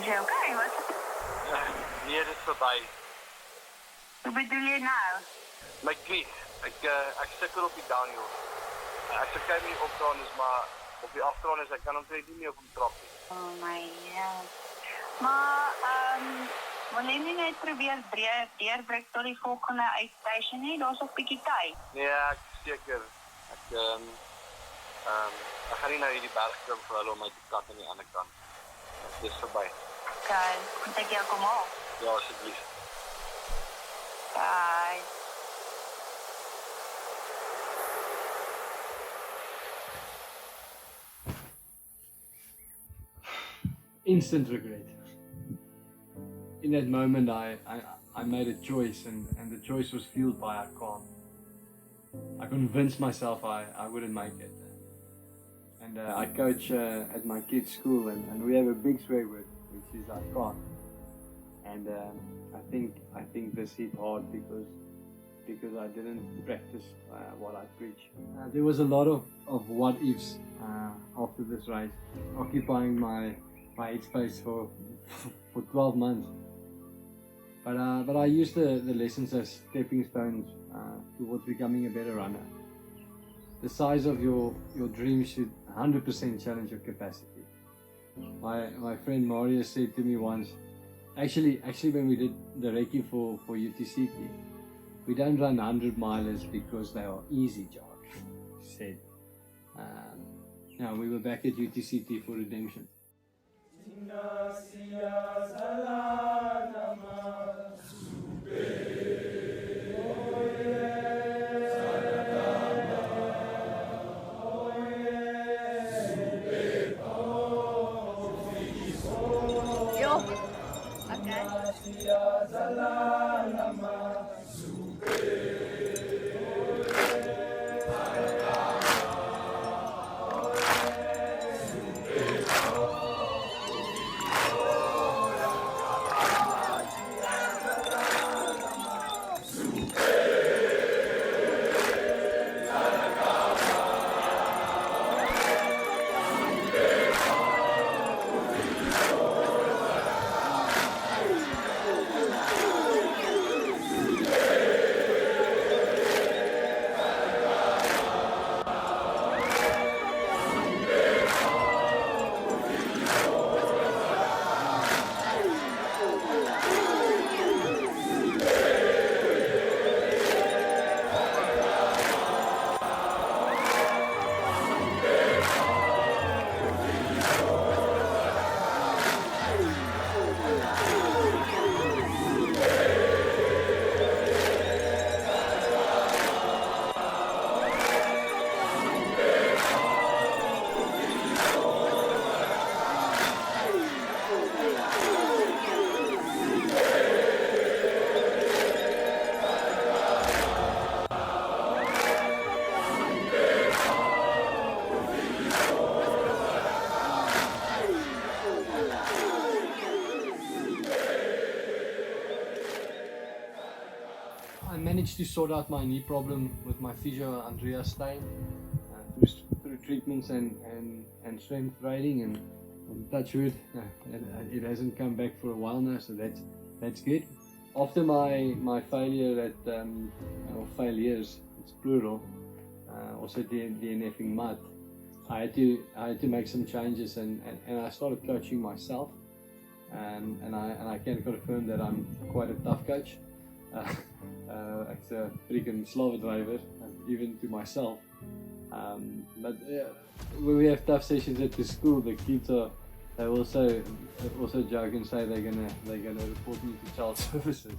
Is jy okay? Wat? Nee, dit is verby. Hoe bedoel jy nou? My knie. Ek sukkel op die downhill. Ek sê kyk nie opdraan is, maar op die afdraan is ek kan omtrent nie meer op die trap nie. Oh my God. Maar, wil jy nie net probeer deurbreek tot die volgende uitstation nie? Daar's ook bietjie tyd. Nee, ek is seker. Ek gaan nie nou hierdie berg klim vir hulle om my te kat aan die ander kant. Dit is verby. Okay, moet ek jou kom haal? Ja, asseblief. Bye. Instant regret. In that moment, I made a choice, and the choice was fueled by I can't. I convinced myself I wouldn't make it. And I coach at my kids' school, and we have a big swear word, which is I can't. And I think this hit hard because I didn't practice what I preach. There was a lot of what ifs after this race, occupying my headspace for 12 months. But I used the lessons as stepping stones towards becoming a better runner. The size of your dreams should 100% challenge your capacity. My friend Mario said to me once, actually when we did the recce for UTCT, we don't run 100 milers because they are easy, Jock, he said. Now we were back at UTCT for redemption. I managed to sort out my knee problem with my physio Andrea Stein through treatments and strength training, and touch wood, it hasn't come back for a while now, so that's good. After my failure at or failures, it's plural, also DNFing mud, I had to make some changes, and I started coaching myself, and I can confirm that I'm quite a tough coach. Ek's 'n freaking slawe driver, even to myself. But when we have tough sessions at the school, the kids they also joke and say they're gonna report me to child services.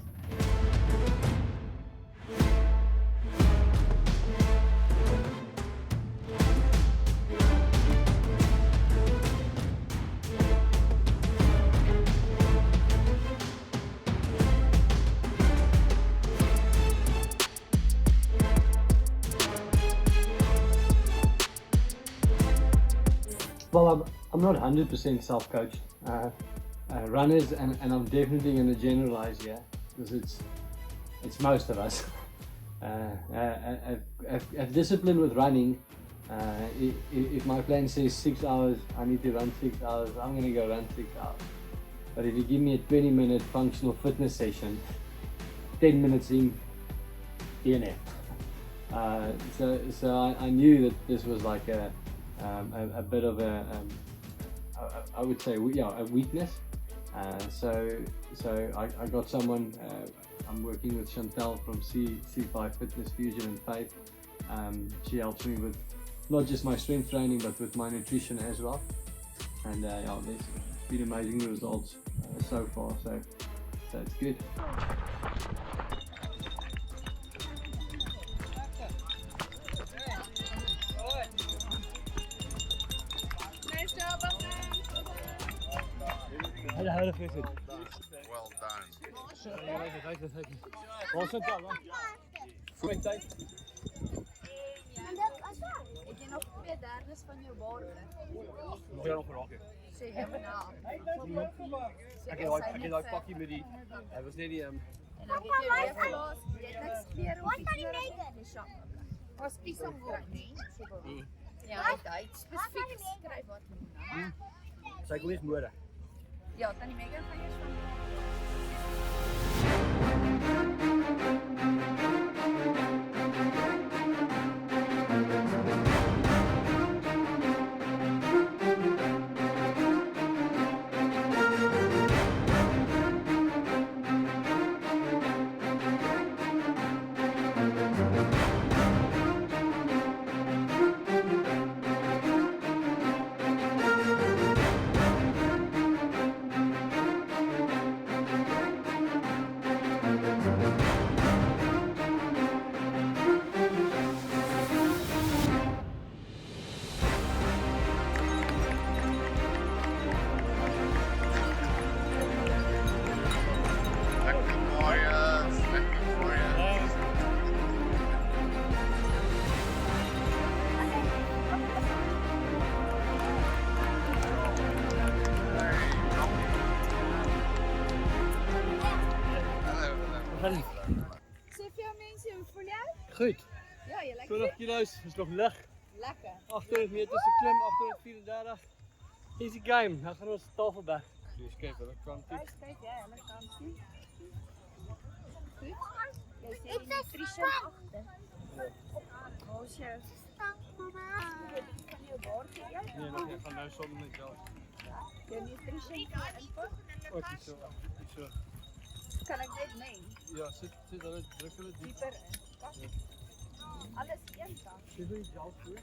Well, I'm not 100% self-coached. Runners, and I'm definitely going to generalize here, because it's most of us. Have discipline with running. If my plan says 6 hours, I need to run 6 hours, I'm going to go run 6 hours. But if you give me a 20-minute functional fitness session, 10 minutes in, DNA. So I knew that this was like a bit of I would say, yeah, a weakness. So I got someone. I'm working with Chantel from C5 Fitness Fusion and Faith. She helps me with not just my strength training, but with my nutrition as well. And yeah, there's been amazing results so far. So it's good. Well done. Ik je nog 2/3 van je woorden. Nog jij nog geraken? Zeg je mijn naam. Ik heb dat pakje met die. Hij was net die. En dan heb je weer verloos. Je hebt niks meer om te doen. Was pisang woord, nee? Ja, hij specifiek schrijf wat. Zij kon niet moeder. Ja, dan die mega van je van. Zoveel mensen, hoe voel jij? Goed. Ja, je lijkt 20 kilo's is nog lucht. lekker. 800 meter te klim, 834. Easy game. Dan gaan we onze tafel bij. Dus kijk, dat kan Kijk, kijk, ja, dat kan zien. Goed. Jij zit in de friesje achter. Roosje. Kan je woorden, ja? Nee, nog niet. Gaan nou samen met jou. Je nutrition info. Ook iets zo. Iets zo. Kan ik dit mee? Ja, zit dat drukken het diep. Dieper in. Alles één kant. Zit er iets jouw voor?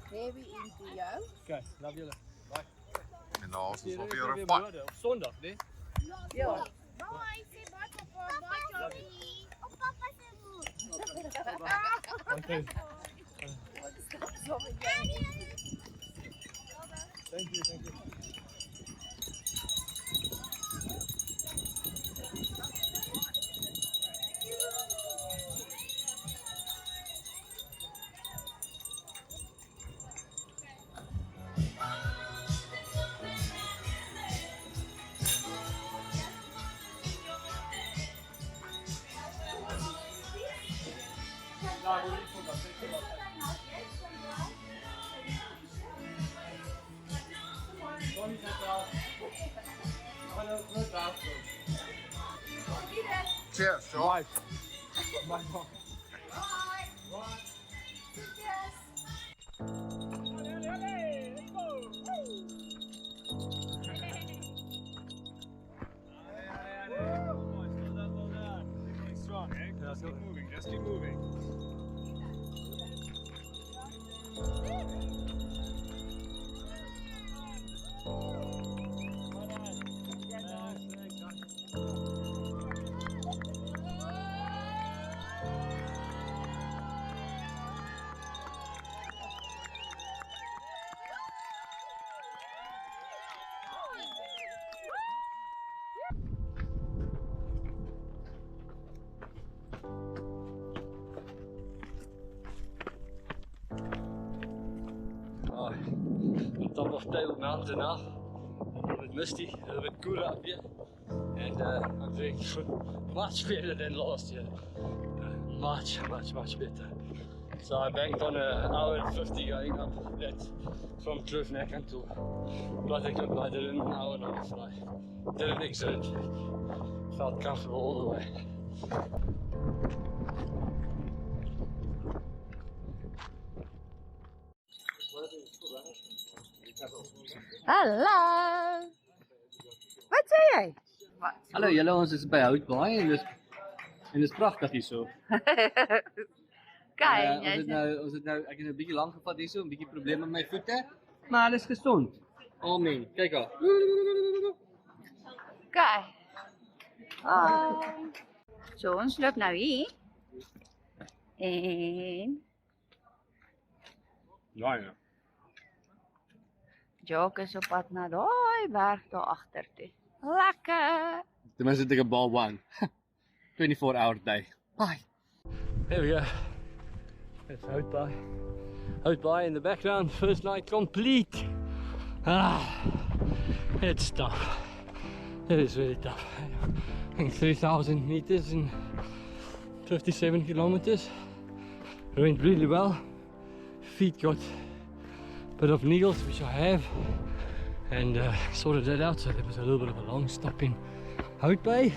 Heavy into jou. Kijk, laat jullie. Bye. En dan is het Hier weer weer een pak. op zondag, nee? Ja. Oké. Thank you, thank you. Cheers, John. Right. Bye. Just keep moving, just keep moving. On top of Table Mountain now, a little bit misty, a little bit cooler up here, and I'm doing much better than last year. Much better. So I banked on an hour and 50 going up that from Kloof Neck until Platteklip. I did in an hour and a half. Didn't exert. Felt comfortable all the way. Hallo. Wat sê jy? Hallo julle, ons is by Houtbaai en dis pragtig hierso. Kyk, Ons het nou ek het 'n bietjie lank gevat hierso, 'n bietjie probleme met my voete, maar alles gesond. Amen. Kyk daar. kyk. So ons loop nou hier. En Ja. Jock is op pad na daai berg daar agter toe. Lekker. Ten minste het ek 'n bal one. 24-hour day. Bye. There we go. It's Houtbaai. Houtbaai in the background. First night complete. It's tough. It is really tough. I think 3,000 meters in 57 kilometers. It went really well. Feet got a bit of needles, which I have, and sorted that out. So there was a little bit of a long stop in Houtbaai.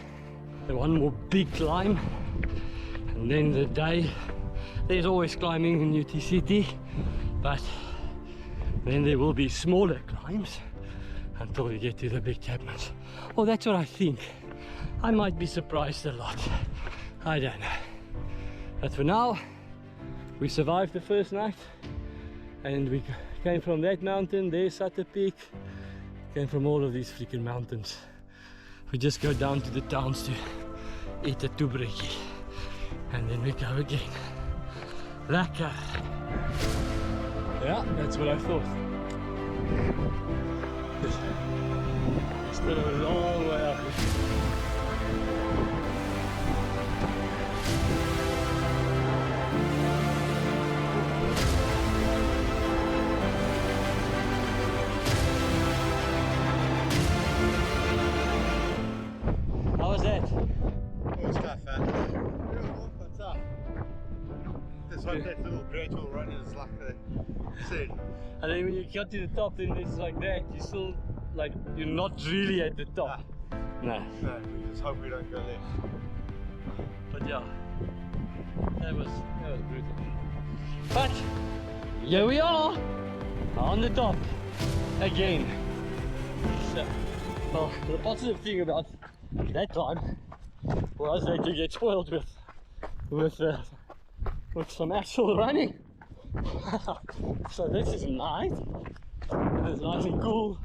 And one more big climb, and then the day. There's always climbing in UTCT, but then there will be smaller climbs until we get to the big cabins. Oh, that's what I think. I might be surprised a lot. I don't know. But for now, we survived the first night, and we came from that mountain, there's Sutter Peak, came from all of these freaking mountains. We just go down to the towns to eat a toebroodjie, and then we go again. Lekker. Yeah, that's what I thought. It's still a long way up. How was that? Oh, it's tough, What's up? It's like that little gradual run is like the said. And then when you get to the top, then it's like that. You still like you're not really at the top. No. No, we just hope we don't go left. But yeah, that was brutal. But here we are on the top again. So, well, the positive thing about that climb was that you get spoiled with some actual running. So this is nice. It's nice and cool,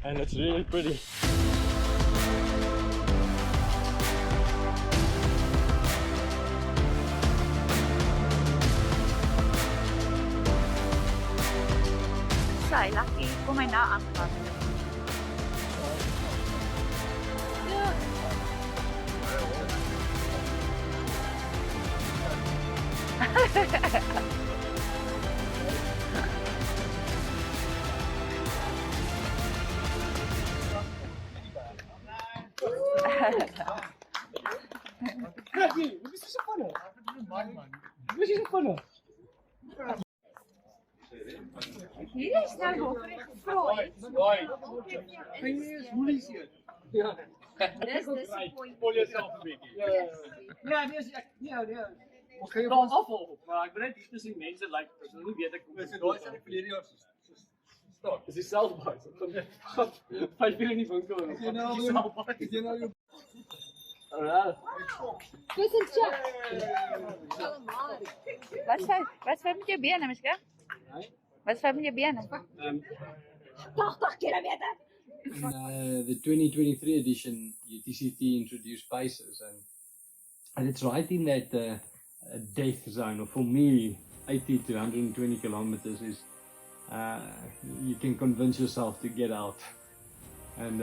and it's really pretty. Sy, lucky, kom my nou aanvat. Hier is nou nog gevrooi. Ja. Dis Pull yourself a bit. Ja, nee. Ons gaan wel afval, maar ek ben net hier tussen mense like persoonlik weet ek Dis daai se verlede jaar se start. dis dieselfde baie. Vyf keer in die winkel en Jy nou jou Dis 'n check. Wat sê met jou bene, miskien? Wat sê met jou bene? 80 kilometer. In the 2023 edition, UTCT introduced paces, and it's right in that death zone. Or for me, 80 to 120 kilometers is you can convince yourself to get out. And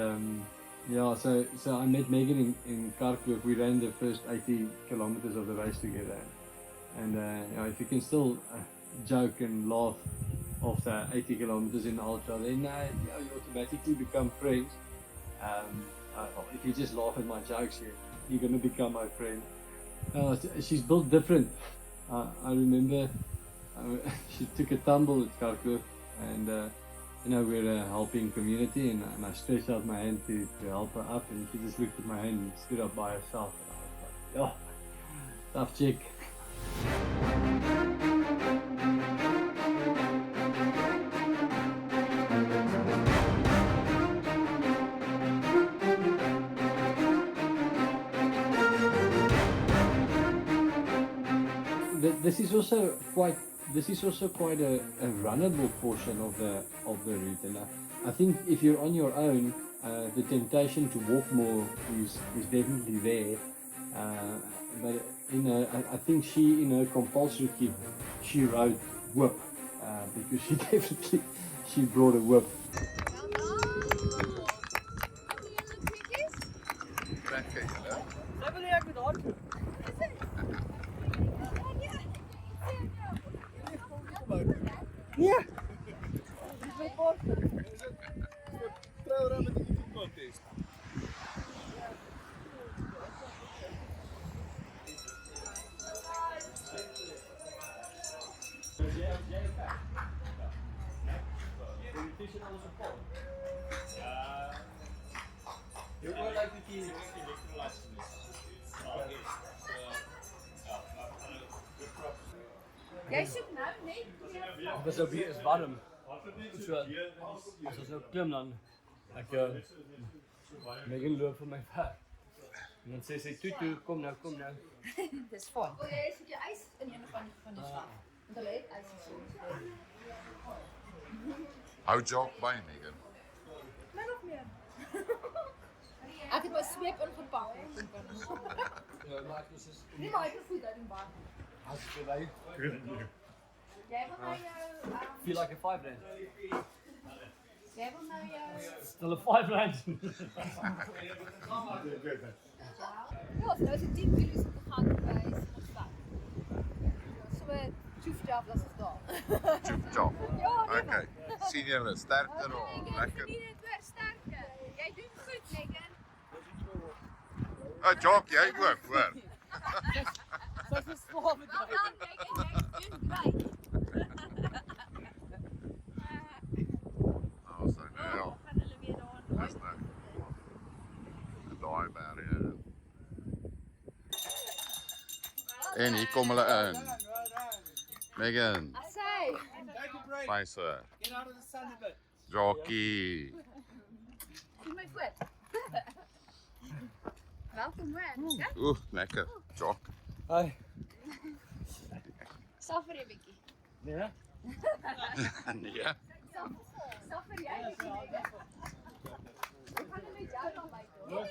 yeah, so I met Megan in Kharkiv. We ran the first 80 kilometers of the race together, and you know, if you can still joke and laugh after 80 kilometers in the ultra, then you know, you automatically become friends. If you just laugh at my jokes, you're going to become my friend. She's built different. I remember she took a tumble at Kharkiv, and you know, we're a helping community, and I stretched out my hand to help her up, and she just looked at my hand and stood up by herself, and I was like, oh, tough chick. This is also quite a runnable portion of the route, and I think if you're on your own, the temptation to walk more is definitely there. But you know, I think she, in her compulsory kit, she wrote whip, because she brought a whip. Yeah. Throw around the eating contest. Jij zoekt nou, nee? Maar zo bier is warm. So, as ons nou klim dan ek Megan loop vir my ver. En dan sê sy toe, kom nou. Dis fyn. O, jy sit jou ys in een van die span. Want hulle het ys so. Hou Jock by, Megan. Maar nog meer. Ek het my sweep ingepak. Ja, maar ek is Nee, maar ek het goed uit die baan. as jy ry. Jy wil nou jou Feel like a 5 rand. jy wil nou jou Still a 5 rand. Ja, so nou is het 10 kilo's om te gaan by Simonstad. So tjoef job, dat is daar. Tjoep Jock. Ja, nee. Okay. Sien julle, sterkte rol. Lekker. Jy dit weer sterker. Jy doen goed, Megan. Jock, jy ook, hoor. Dis 'n slawe Well done, Megan. Jy doen great. Nou, so nou. Gaan hulle weer daar Dis nou. Daai berge. En hier kom hulle in. Megan, I say. Take a break. fine sir. Get out of the sun a bit. Jockey. Sien my voet. Welkom man. Ja? Oeh, lekker. Jock. Hi. Suffer jy bietjie. Nee. Nee. Suffer jy bietjie. Ek gaan net met jou dan by toe.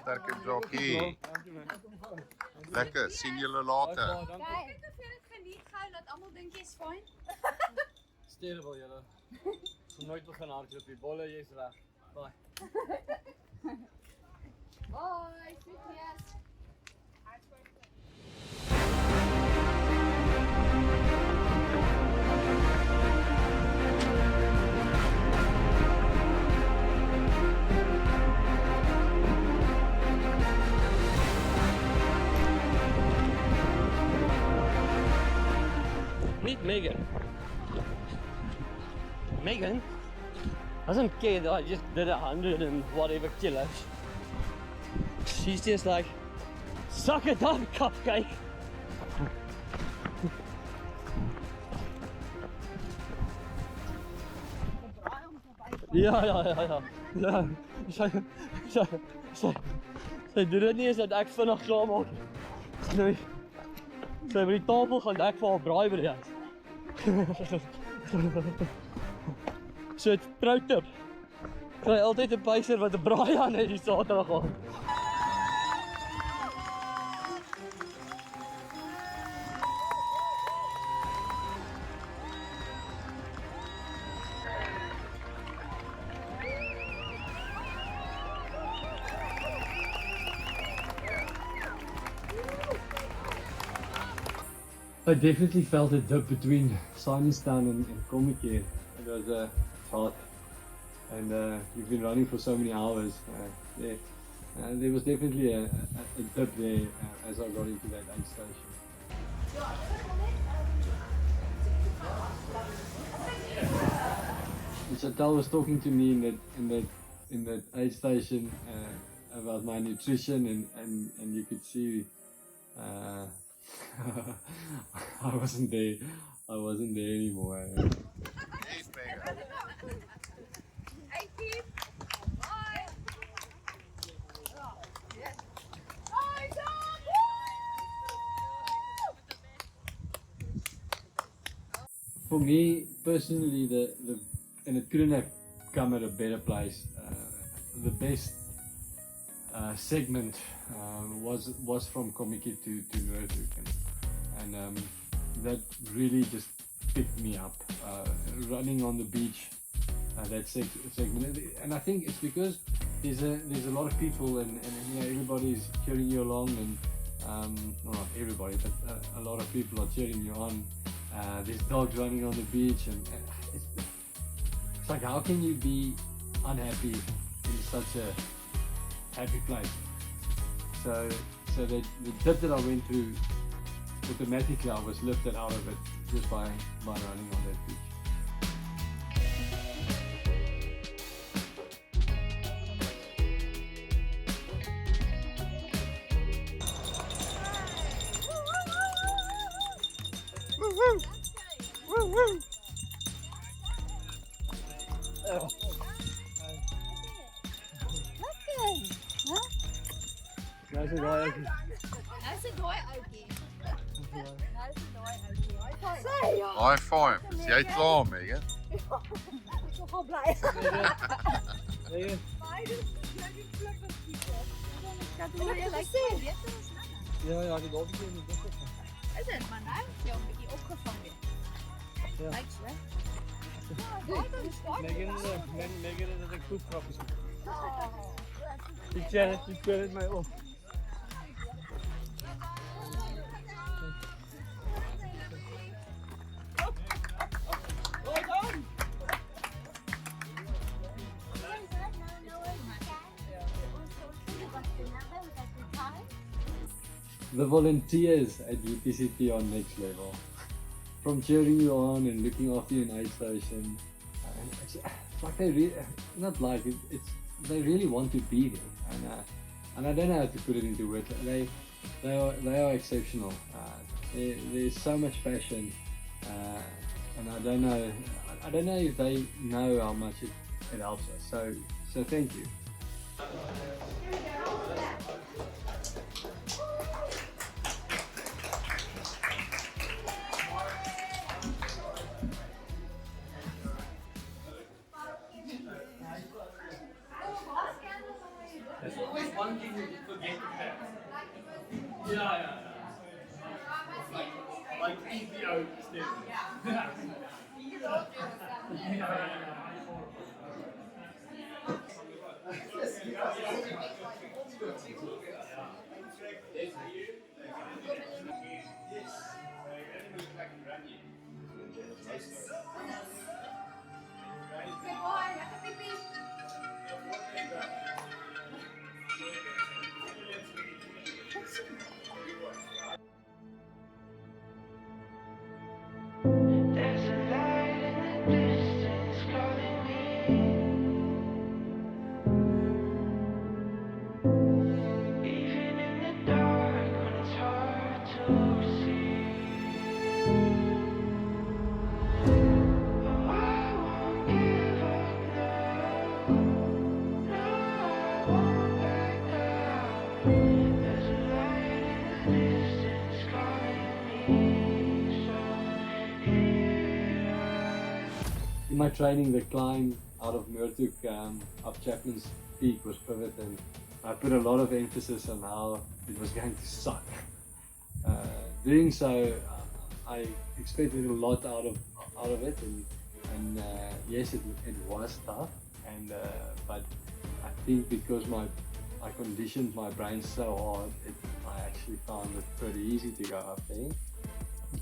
Sterke jockey. Lekker, sien julle later. Kyk, ek het dit geniet gehou dat almal dink jy's fyn. Sterre wil julle. Gaan nooit begin hardloop nie. Bolle, jy's reg. Bye. Bye, sweetness. Meet Megan. Megan doesn't care that I just did 100 and whatever kilos. She's just like, suck it up, cupcake. Ja. Sy doen dit nie eens dat ek vinnig klaar maak. Sy by die tafel gaan ek vir haar braai bereid. So het troutip. kry altyd 'n pyser wat 'n braai aan het die Saterdag aan. I definitely felt a dip between Simonstown and Kommetjie. It was hot, and you've been running for so many hours. Yeah, there was definitely a dip there as I got into that aid station. Chantal was talking to me in that aid station about my nutrition, and you could see. I wasn't there. I wasn't there anymore. For me personally, and it couldn't have come at a better place. The best segment was from Kommetjie to Noordhoek, and that really just picked me up. Running on the beach, that segment, and I think it's because there's a lot of people, and you know, everybody's cheering you along, and well, not everybody, but a lot of people are cheering you on. There's dogs running on the beach, and it's like, how can you be unhappy in such a happy place? So the dip that I went through, automatically I was lifted out of it just by running on that beach. Nice and dry, okay. Nice and daai ouetjie. Nice en daai ouetjie. Sê ja. High five. Is jy klaar, Megan? Ek is nogal bly. Nee, Maar dis die flippers tipe. Dat wil jy like sê beter as nou. ja, die dolfie in die bos. Is dit maar nou? Jy 'n bietjie opgevang het. Ja. Lyk so. Ja, dit is swak. Megan is een koekgrapjes. Die chat mij op. The volunteers at UTCT are next level. From cheering you on and looking after you in aid station, and it's like they really want to be there, and I don't know how to put it into words. They are exceptional. There's so much passion, and I don't know if they know how much it helps us. So thank you. There's always one thing you forget to have. Yeah. Like EPO still. There's a light in the distance calling me. Even in the dark when it's hard to see. Oh, I won't give up now. No, I won't back down. There's a light in the distance calling me. So here I In my training, the climb, out of Murtuk up Chapman's Peak was pivot, and I put a lot of emphasis on how it was going to suck. Doing so, I expected a lot out of it, and yes, it was tough, and but I think because I conditioned my brain so hard, I actually found it pretty easy to go up there.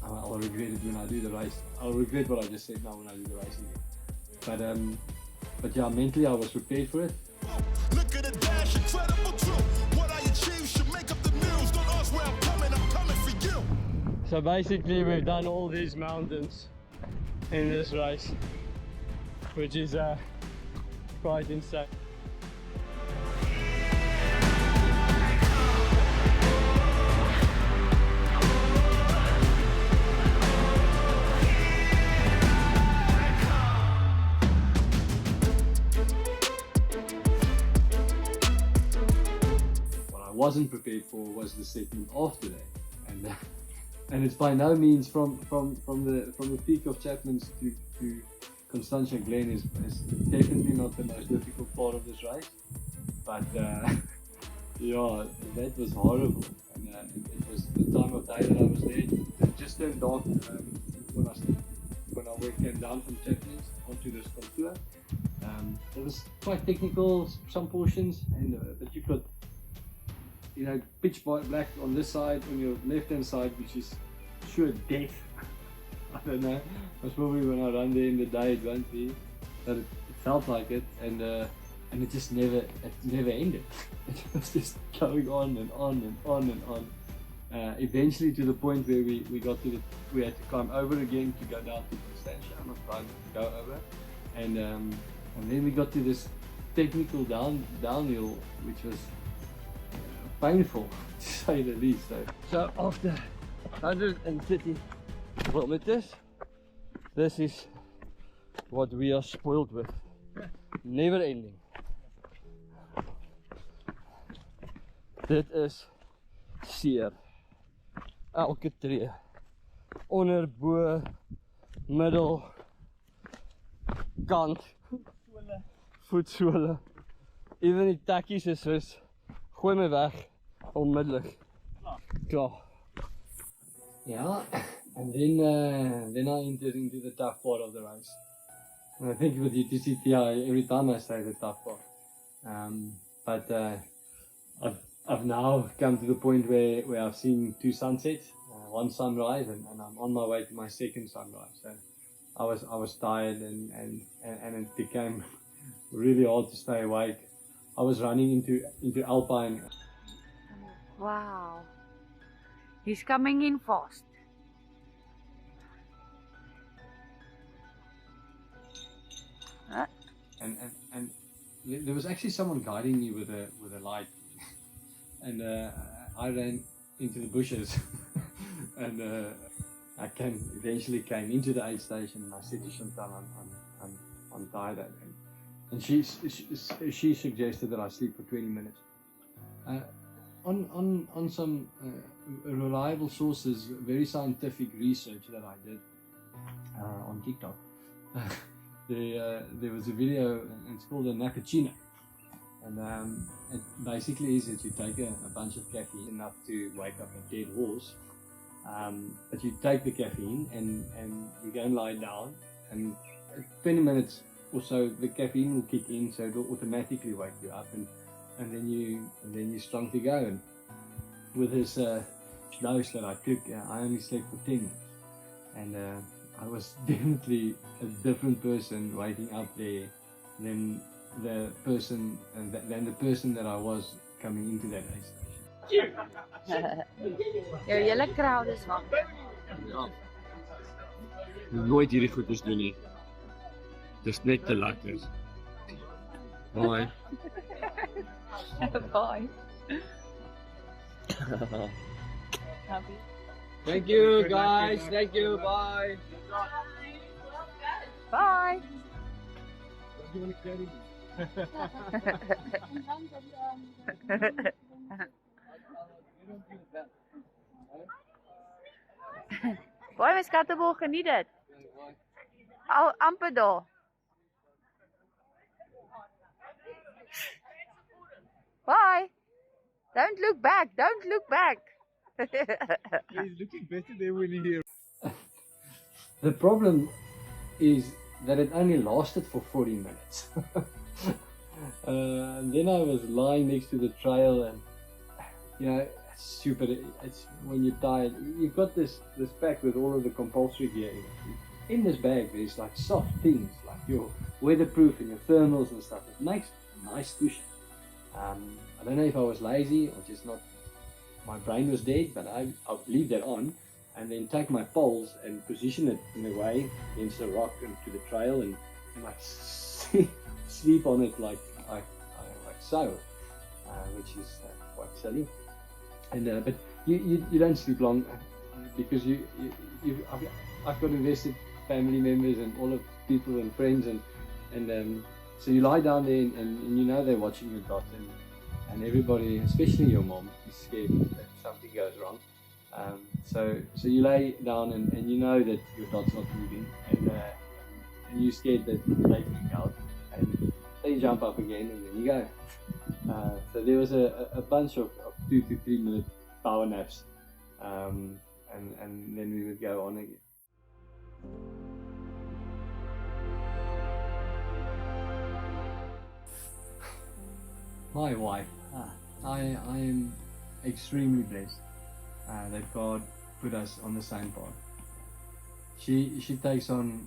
I'll regret it when I do the race. I'll regret what I just said now when I do the race again. But yeah, mentally I was prepared for it. Look at the dash, incredible too. What I achieve should make up the news. Don't ask where I'm coming for you. So basically we've done all these mountains in this race, which is quite insane. Wasn't prepared for was the segment after that, and it's by no means from the peak of Chapman's to Constantia Glen is definitely not the most difficult part of this race, but yeah, that was horrible, and it was the time of day that I was there. It just turned dark when I came down from Chapman's onto this contour. It was quite technical, some portions, and but you've got, you know, pitch black on this side, on your left hand side, which is sure death. I don't know, most probably when I run there in the day it won't be, but it felt like it, and it just never ended. It was just going on and on and on and on. Eventually to the point where we had to climb over again to go down to Constantia, not climb, to go over, and then we got to this technical downhill, which was painful, to say the least. So after 130 kilometers, this is what we are spoiled with. Never ending. Dit is seer. Elke tree. Onder, bo, middel, kant, voetsole. Even die takkies is soos, gooi my weg. Onmiddellijk. Klaar. Yeah, and then I entered into the tough part of the race. And I think with UTCT, every time I say the tough part. But I've now come to the point where I've seen 2 sunsets, 1 sunrise, and I'm on my way to my 2nd sunrise. So I was tired, and it became really hard to stay awake. I was running into Alpine. Wow. He's coming in fast. And there was actually someone guiding me with a light, and I ran into the bushes, and I eventually came into the aid station, and I said to Chantal, I'm tired, and she suggested that I sleep for 20 minutes. On some reliable sources, very scientific research that I did on TikTok, there was a video, and it's called a Nakachina, and it basically is that you take a bunch of caffeine, enough to wake up a dead horse, but you take the caffeine and you go and lie down, and 20 minutes or so the caffeine will kick in, so it will automatically wake you up, and then you're strong to go. And with this dose that I took, I only slept for 10 minutes, and I was definitely a different person waking up there than the person that I was coming into that aid station. Jou hele crowd is wakker. Ja. Nooit hierdie goeders doen nie. Dis net te lekker. Bye. Bye. Happy. Thank you guys. Thank you. Bye. Bye. Baie my skattebol, geniet dit. Al amper daar. Bye. Don't look back. Don't look back. He's looking better there when he here. The problem is that it only lasted for 40 minutes. And then I was lying next to the trail, and you know, it's stupid. It's when you're tired. You've got this pack with all of the compulsory gear in it. In this bag, there's like soft things, like your weatherproof and your thermals and stuff. It makes a nice cushion. I don't know if I was lazy or just not. My brain was dead, but I'll leave that on, and then take my poles and position it in a way against the rock and to the trail, and like sleep on it like so, which is quite silly. And but you don't sleep long because I've got invested family members and all of people and friends, and so you lie down there and you know they're watching your dot, and everybody, especially your mom, is scared that something goes wrong. So you lay down and you know that your dot's not moving, and you're scared that they freak out, and then you jump up again and then you go. So there was a bunch of 2 to 3 minute power naps, and then we would go on again. My wife, I am extremely blessed that God put us on the same path. She takes on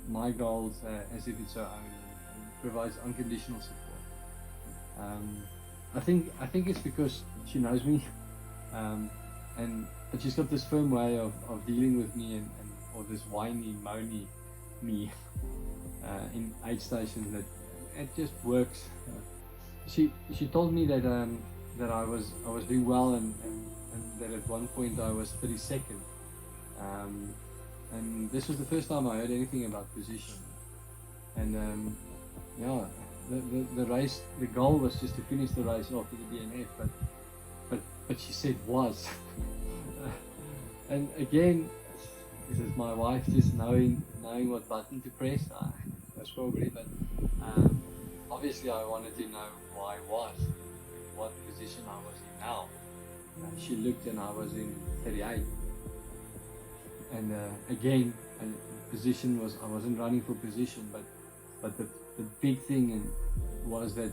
my goals as if it's her own, and provides unconditional support. I think it's because she knows me, but she's got this firm way of dealing with me or this whiny, moany me in aid stations that it just works. She told me that I was doing well, and that at one point I was 32nd, and this was the first time I heard anything about position. And yeah, the race, the goal was just to finish the race after the DNF, but she said was. And again, this is my wife just knowing what button to press. That's probably, but obviously I wanted to know who I was, what position I was in now. She looked and I was in 38. And again, position was, I wasn't running for position, but the big thing was that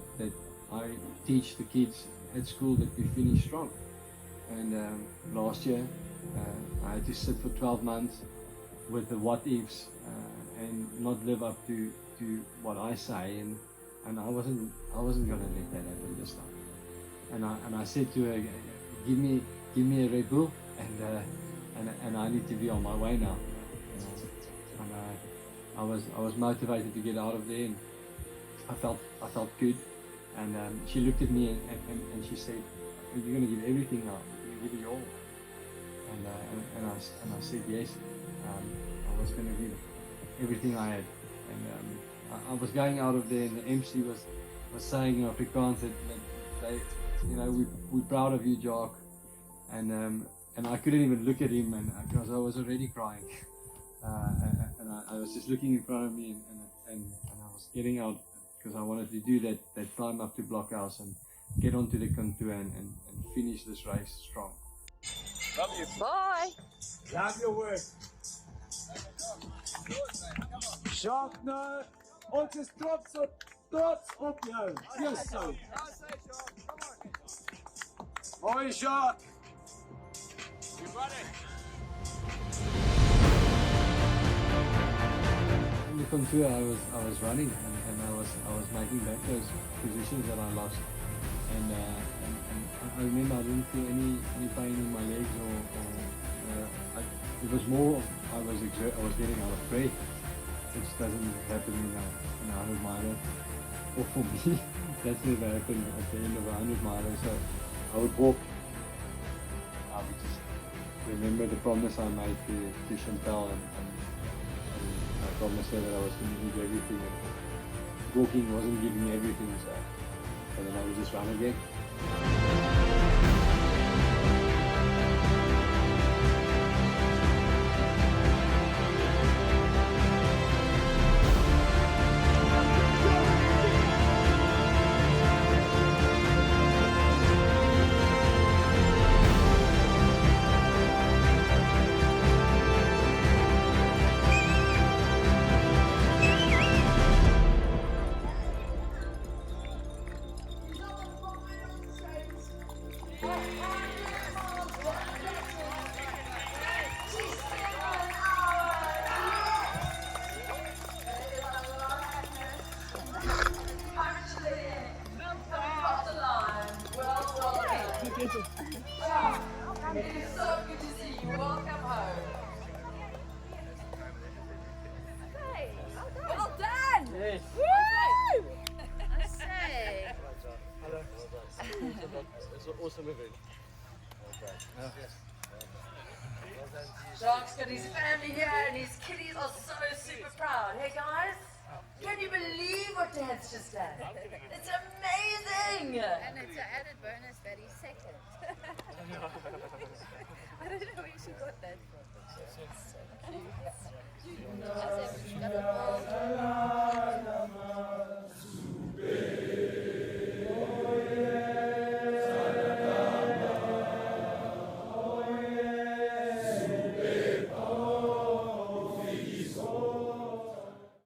I teach the kids at school that we finish strong. And last year I had to sit for 12 months with the what ifs and not live up to what I say, and I wasn't gonna let that happen this time. And I said to her, give me a Red Bull, and I need to be on my way now. And I was motivated to get out of there, and I felt good. And she looked at me and she said, "You're gonna give everything now. You're gonna give it all." And I said yes. I was gonna give everything I had. And I was going out of there, and the MC was saying in Afrikaans that they, we're proud of you, Jock. And I couldn't even look at him, and because I was already crying. And I was just looking in front of me, and I was getting out because I wanted to do that climb up to Blockhouse and get onto the contour and finish this race strong. Love you. Bye. Love your work. Jacques, no. Ons is trots op jou. Yes, so. Hoi, Jacques. You got it. In the contour, I was running, and I was making back those positions that I lost. And I remember I didn't feel any pain in my legs, or it was more I was getting out of breath, which doesn't happen in a 100 miler, or for me that's never happened at the end of a 100 miler. So I would walk. I would just remember the promise I made to Chantal, and I promised her that I was going to give everything, and walking wasn't giving me everything, so then I would just run again. It's so good to see you. Welcome home. Well done! Yes. Woo! I say. Hello. It's an awesome event. Jock's got his family here and his kiddies are so super proud. Hey guys, can you believe what Dad's just done? It's amazing! And it's an added bonus that he's second. I don't know where she got that from. She's so cute. I said, she's got a ball.